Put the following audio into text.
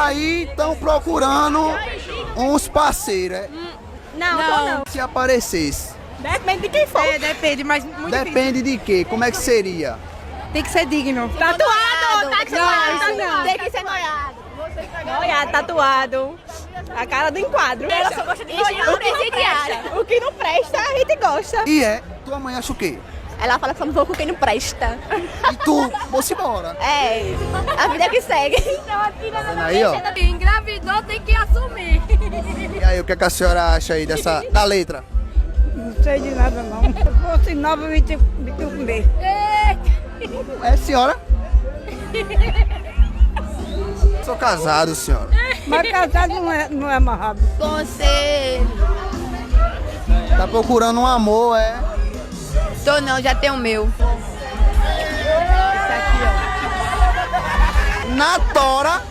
Aí estão procurando uns parceiros, é? Não. Se aparecesse. Depende de quem for. Depende, mas muito Depende de quê? Como é que seria? difícil. Tem que ser digno. Tatuado, tem que ser noiado. não. Tem que ser noiado. Noiado, tatuado. A cara do enquadro. Ela só gosta de noiado. O que não presta, a gente gosta. E é, tua mãe acha o quê? Ela fala que só não vou com quem não presta. E tu, vou-se embora. É, a vida que segue. Vendo aí, ó. Engravidou, tem que assumir. E aí, o que, é que a senhora acha aí da letra? Não sei de nada não. Se fosse nova, me comer. É, senhora? Sou casado, senhora. Mas casado não é amarrado. Conselho. Tá procurando um amor, é? Tô não, já tenho o meu. Na tora.